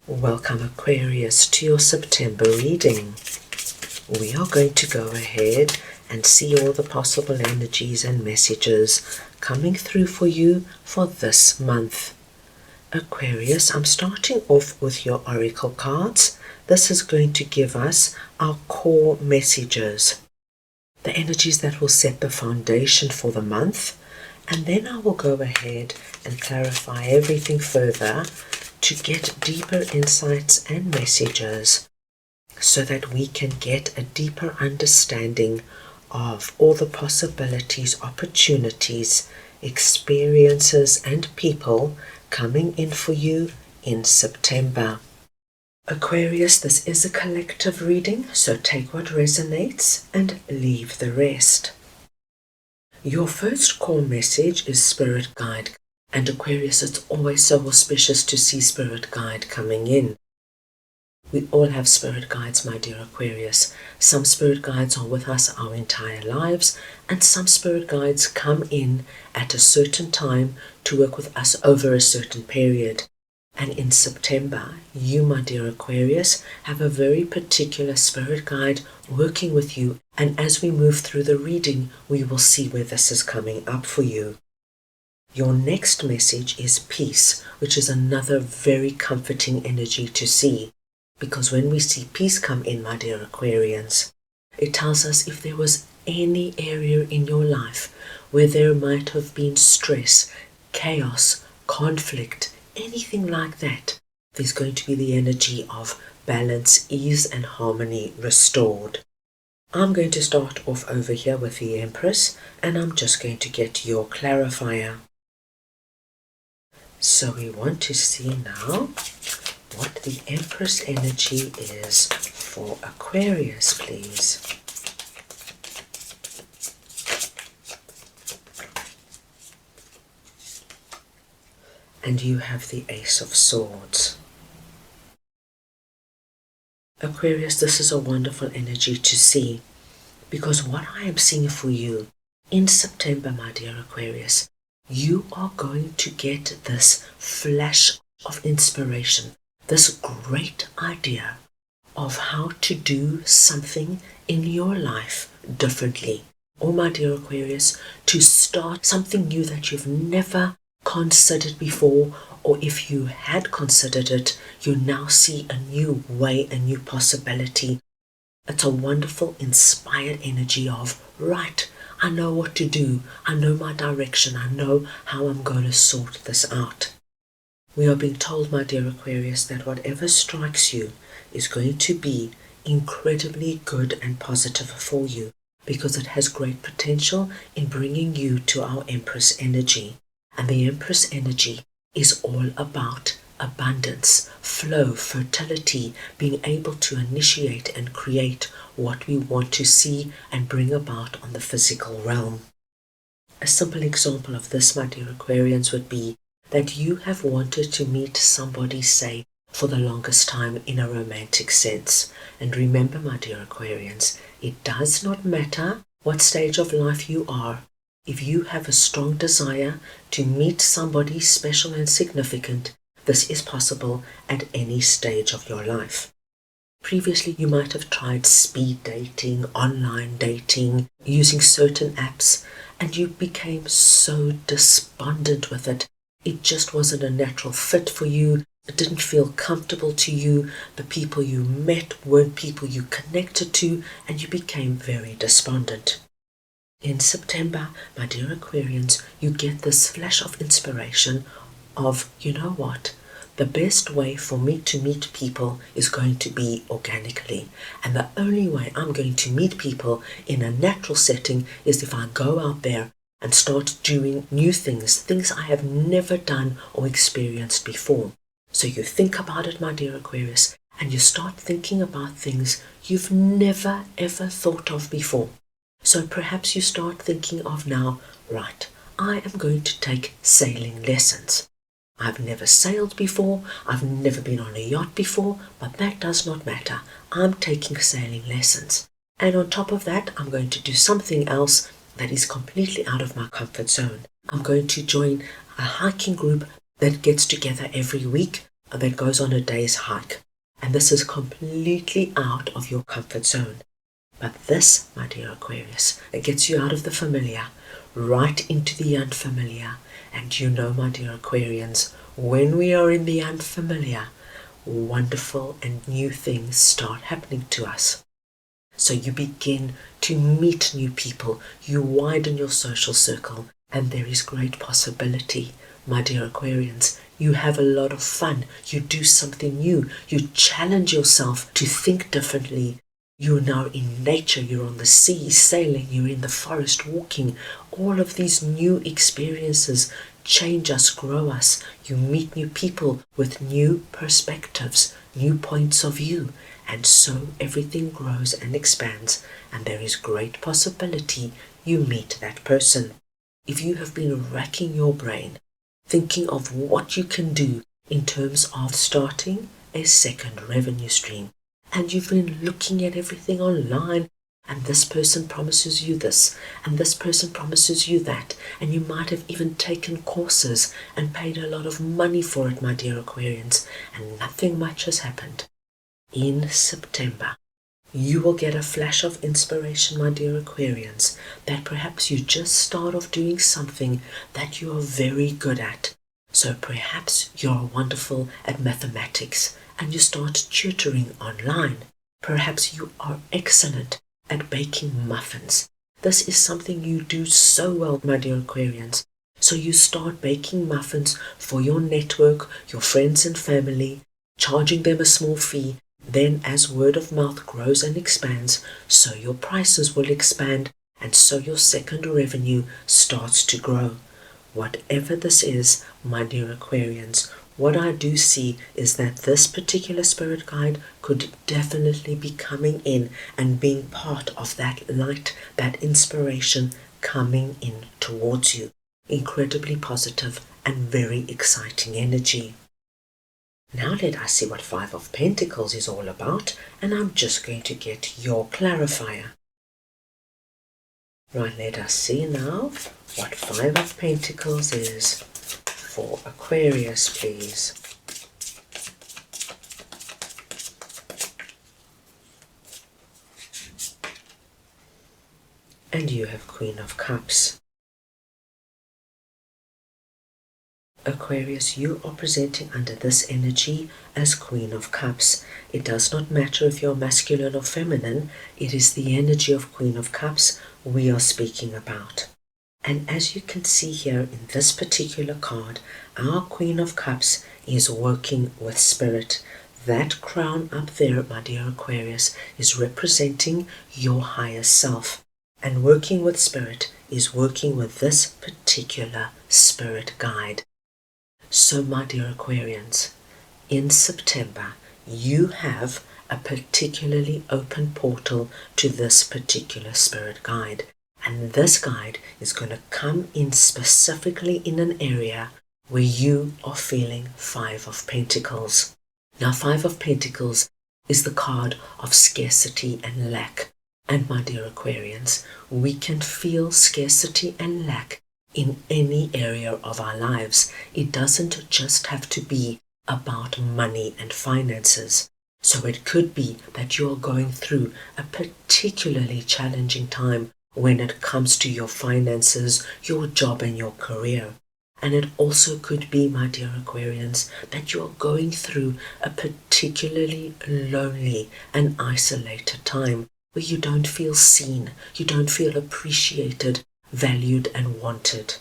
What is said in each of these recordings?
Welcome Aquarius to your September reading. We are going to go ahead and see all the possible energies and messages coming through for you for this month. Aquarius, I'm starting off with your oracle cards. This is going to give us our core messages, the energies that will set the foundation for the month, and then I will go ahead and clarify everything further to get deeper insights and messages so that we can get a deeper understanding of all the possibilities, opportunities, experiences and people coming in for you in September. Aquarius, this is a collective reading, so take what resonates and leave the rest. Your first core message is Spirit Guide. And Aquarius, it's always so auspicious to see Spirit Guide coming in. We all have Spirit Guides, my dear Aquarius. Some Spirit Guides are with us our entire lives, and some Spirit Guides come in at a certain time to work with us over a certain period. And in September, you, my dear Aquarius, have a very particular Spirit Guide working with you, and as we move through the reading, we will see where this is coming up for you. Your next message is peace, which is another very comforting energy to see, because when we see peace come in, my dear Aquarians, it tells us if there was any area in your life where there might have been stress, chaos, conflict, anything like that, there's going to be the energy of balance, ease and harmony restored. I'm going to start off over here with the Empress, and I'm just going to get your clarifier. So we want to see now what the Empress energy is for Aquarius, please. And you have the Ace of Swords. Aquarius, this is a wonderful energy to see, because what I am seeing for you in September, my dear Aquarius, you are going to get this flash of inspiration, this great idea of how to do something in your life differently. Or, my dear Aquarius, to start something new that you've never considered before, or if you had considered it, you now see a new way, a new possibility. It's a wonderful, inspired energy of, right, I know what to do, I know my direction, I know how I'm going to sort this out. We are being told, my dear Aquarius, that whatever strikes you is going to be incredibly good and positive for you, because it has great potential in bringing you to our Empress energy. And the Empress energy is all about abundance, flow, fertility, being able to initiate and create what we want to see and bring about on the physical realm. A simple example of this, my dear Aquarians, would be that you have wanted to meet somebody, say, for the longest time in a romantic sense. And remember, my dear Aquarians, it does not matter what stage of life you are. If you have a strong desire to meet somebody special and significant, this is possible at any stage of your life. Previously, you might have tried speed dating, online dating, using certain apps, and you became so despondent with it. It just wasn't a natural fit for you. It didn't feel comfortable to you. The people you met weren't people you connected to, and you became very despondent. In September, my dear Aquarians, you get this flash of inspiration of, you know what, the best way for me to meet people is going to be organically. And the only way I'm going to meet people in a natural setting is if I go out there and start doing new things, things I have never done or experienced before. So you think about it, my dear Aquarius, and you start thinking about things you've never ever thought of before. So perhaps you start thinking of now, right, I am going to take sailing lessons. I've never sailed before, I've never been on a yacht before, but that does not matter. I'm taking sailing lessons. And on top of that, I'm going to do something else that is completely out of my comfort zone. I'm going to join a hiking group that gets together every week that goes on a day's hike. And this is completely out of your comfort zone. But this, my dear Aquarius, it gets you out of the familiar, right into the unfamiliar. And you know, my dear Aquarians, when we are in the unfamiliar, wonderful and new things start happening to us. So you begin to meet new people, you widen your social circle, and there is great possibility, my dear Aquarians. You have a lot of fun, you do something new, you challenge yourself to think differently. You're now in nature, you're on the sea sailing, you're in the forest walking. All of these new experiences change us, grow us. You meet new people with new perspectives, new points of view. And so everything grows and expands, and there is great possibility you meet that person. If you have been racking your brain, thinking of what you can do in terms of starting a second revenue stream, and you've been looking at everything online, and this person promises you this, and this person promises you that, and you might have even taken courses and paid a lot of money for it, my dear Aquarians, and nothing much has happened. In September, you will get a flash of inspiration, my dear Aquarians, that perhaps you just start off doing something that you are very good at. So perhaps you're wonderful at mathematics and you start tutoring online. Perhaps you are excellent at baking muffins. This is something you do so well, my dear Aquarians. So you start baking muffins for your network, your friends and family, charging them a small fee. Then as word of mouth grows and expands, so your prices will expand, and so your second revenue starts to grow. Whatever this is, my dear Aquarians, what I do see is that this particular spirit guide could definitely be coming in and being part of that light, that inspiration coming in towards you. Incredibly positive and very exciting energy. Now let us see what Five of Pentacles is all about, and I'm just going to get your clarifier. Right, let us see now what Five of Pentacles is for Aquarius, please. And you have Queen of Cups. Aquarius, you are presenting under this energy as Queen of Cups. It does not matter if you're masculine or feminine, it is the energy of Queen of Cups we are speaking about. And as you can see here in this particular card, our Queen of Cups is working with spirit. That crown up there, my dear Aquarius, is representing your higher self. And working with spirit is working with this particular spirit guide. So, my dear Aquarians, in September, you have a particularly open portal to this particular spirit guide. And this guide is going to come in specifically in an area where you are feeling Five of Pentacles. Now, Five of Pentacles is the card of scarcity and lack. And my dear Aquarians, we can feel scarcity and lack in any area of our lives. It doesn't just have to be about money and finances. So it could be that you're going through a particularly challenging time when it comes to your finances, your job and your career. And it also could be, my dear Aquarians, that you're going through a particularly lonely and isolated time where you don't feel seen, you don't feel appreciated, valued and wanted.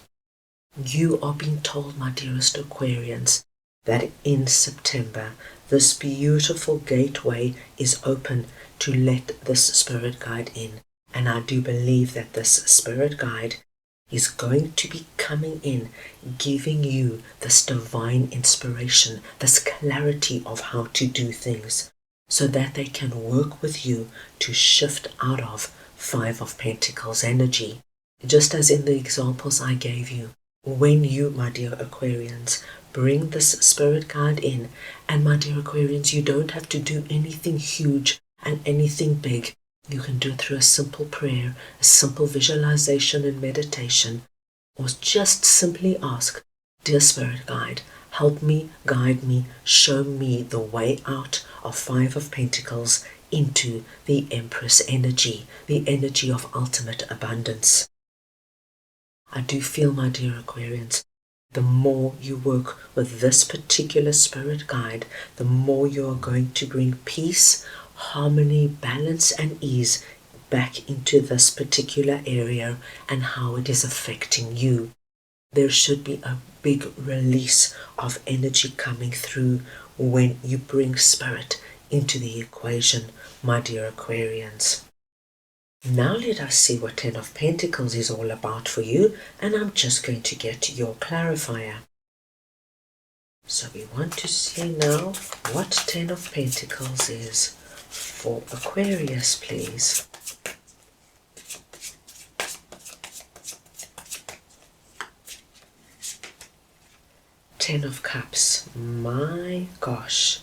You are being told, my dearest Aquarians, that in September this beautiful gateway is open to let this spirit guide in. And I do believe that this spirit guide is going to be coming in, giving you this divine inspiration, this clarity of how to do things, so that they can work with you to shift out of Five of Pentacles energy. Just as in the examples I gave you, when you, my dear Aquarians, bring this spirit guide in, and my dear Aquarians, you don't have to do anything huge and anything big. You can do it through a simple prayer, a simple visualization and meditation, or just simply ask, Dear Spirit Guide, Help me, guide me, show me the way out of Five of Pentacles into the Empress energy, the energy of ultimate abundance. I do feel, my dear Aquarians, the more you work with this particular spirit guide, the more you are going to bring peace, harmony, balance, and ease back into this particular area and how it is affecting you. There should be a big release of energy coming through when you bring spirit into the equation, my dear Aquarians. Now let us see what Ten of Pentacles is all about for you, and I'm just going to get your clarifier. So we want to see now what Ten of Pentacles is for Aquarius, please. Ten of Cups. My gosh,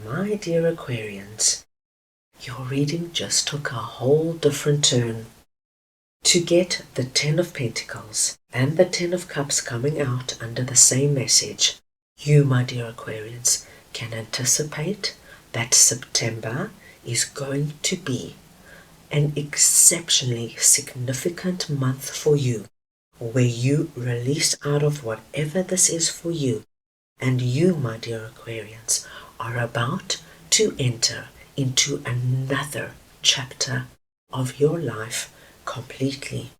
my dear Aquarians, your reading just took a whole different turn. To get the Ten of Pentacles and the Ten of Cups coming out under the same message, you, my dear Aquarians, can anticipate that September is going to be an exceptionally significant month for you, where you release out of whatever this is for you, and you, my dear Aquarians, are about to enter into another chapter of your life completely.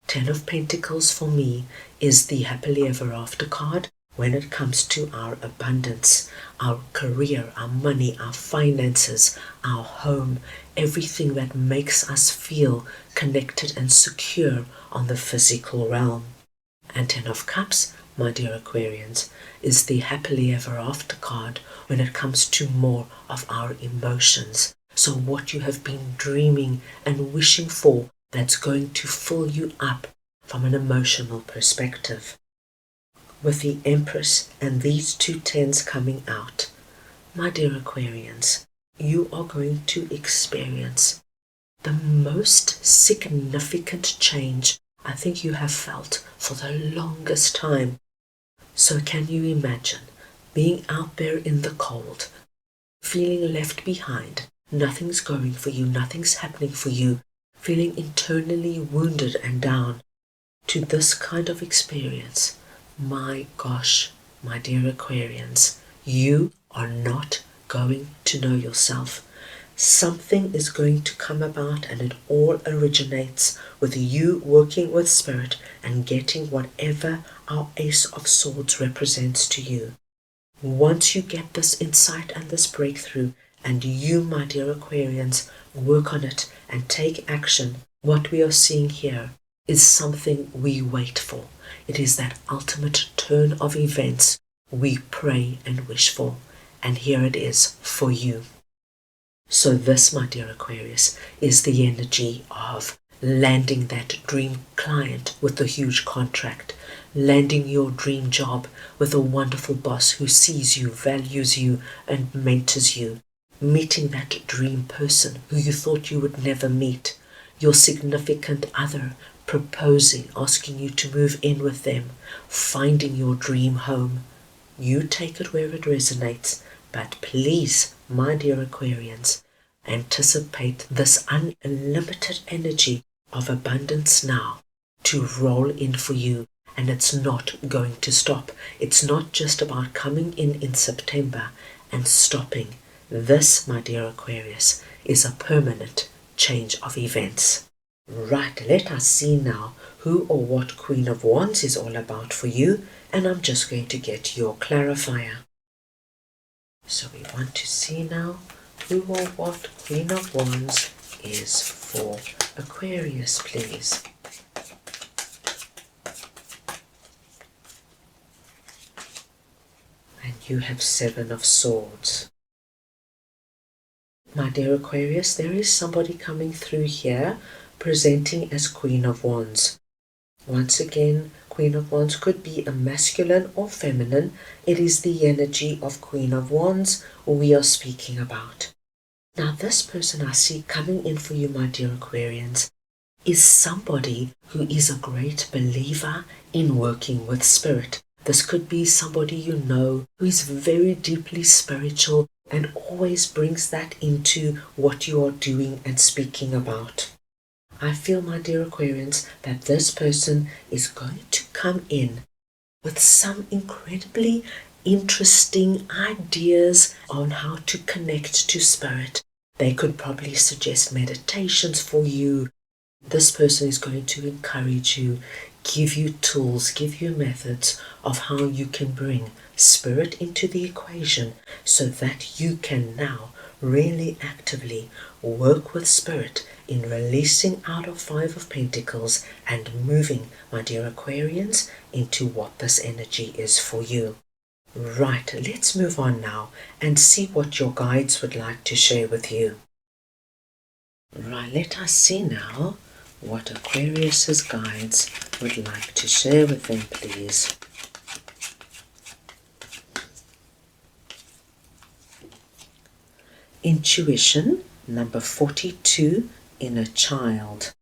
Ten of Pentacles for me is the happily ever after card when it comes to our abundance, our career, our money, our finances, our home, everything that makes us feel connected and secure on the physical realm. And Ten of Cups, my dear Aquarians, is the happily ever after card when it comes to more of our emotions. So what you have been dreaming and wishing for, that's going to fill you up from an emotional perspective. With the Empress and these two tens coming out, my dear Aquarians, you are going to experience the most significant change I think you have felt for the longest time. So can you imagine being out there in the cold, feeling left behind, nothing's going for you, nothing's happening for you, feeling internally wounded and down, to this kind of experience? My gosh, my dear Aquarians, you are not going to know yourself. Something is going to come about, and it all originates with you working with spirit and getting whatever our Ace of Swords represents to you. Once you get this insight and this breakthrough, and you, my dear Aquarians, work on it and take action, what we are seeing here is something we wait for. It is that ultimate turn of events we pray and wish for, and here it is for you. So this, my dear Aquarius, is the energy of landing that dream client with a huge contract, landing your dream job with a wonderful boss who sees you, values you, and mentors you, meeting that dream person who you thought you would never meet, your significant other proposing, asking you to move in with them, finding your dream home. You take it where it resonates, but please, my dear Aquarians, anticipate this unlimited energy of abundance now to roll in for you, and it's not going to stop. It's not just about coming in September and stopping. This, my dear Aquarius, is a permanent change of events. Right, let us see now who or what Queen of Wands is all about for you, and I'm just going to get your clarifier. So we want to see now who or what Queen of Wands is for Aquarius, please. And you have Seven of Swords. My dear Aquarius, there is somebody coming through here presenting as Queen of Wands. Once again, Queen of Wands could be a masculine or feminine. It is the energy of Queen of Wands we are speaking about. Now this person I see coming in for you, my dear Aquarians, is somebody who is a great believer in working with spirit. This could be somebody you know who is very deeply spiritual and always brings that into what you are doing and speaking about. I feel, my dear Aquarians, that this person is going to come in with some incredibly interesting ideas on how to connect to spirit. They could probably suggest meditations for you. This person is going to encourage you, give you tools, give you methods of how you can bring spirit into the equation so that you can now really actively work with spirit in releasing out of Five of Pentacles and moving, my dear Aquarians, into what this energy is for you. Right, let's move on now and see what your guides would like to share with you. Right, let us see now what Aquarius's guides would like to share with them, please. Intuition, number 42, inner child.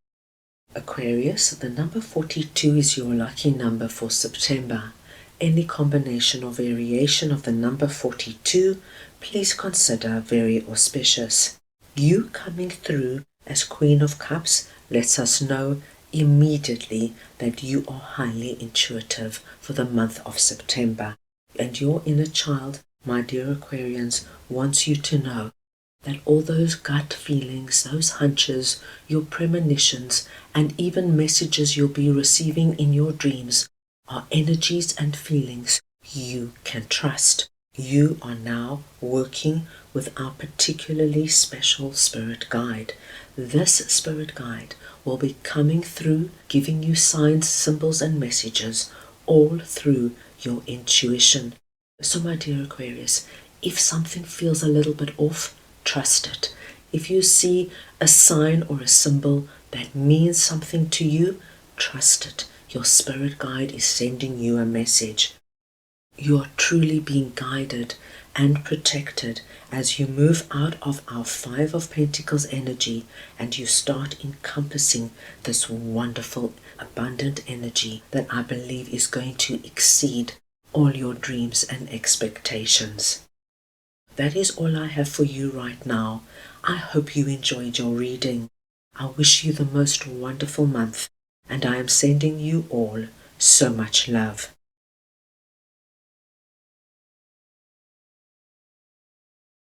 Aquarius, the number 42 is your lucky number for September. Any combination or variation of the number 42, please consider very auspicious. You coming through as Queen of Cups lets us know immediately that you are highly intuitive for the month of September. And your inner child, my dear Aquarians, wants you to know that all those gut feelings, those hunches, your premonitions, and even messages you'll be receiving in your dreams are energies and feelings you can trust. You are now working with our particularly special spirit guide. This spirit guide will be coming through, giving you signs, symbols, and messages all through your intuition. So, my dear Aquarius, if something feels a little bit off, trust it. If you see a sign or a symbol that means something to you, trust it. Your spirit guide is sending you a message. You are truly being guided and protected as you move out of our Five of Pentacles energy and you start encompassing this wonderful, abundant energy that I believe is going to exceed all your dreams and expectations. That is all I have for you right now. I hope you enjoyed your reading. I wish you the most wonderful month, and I am sending you all so much love.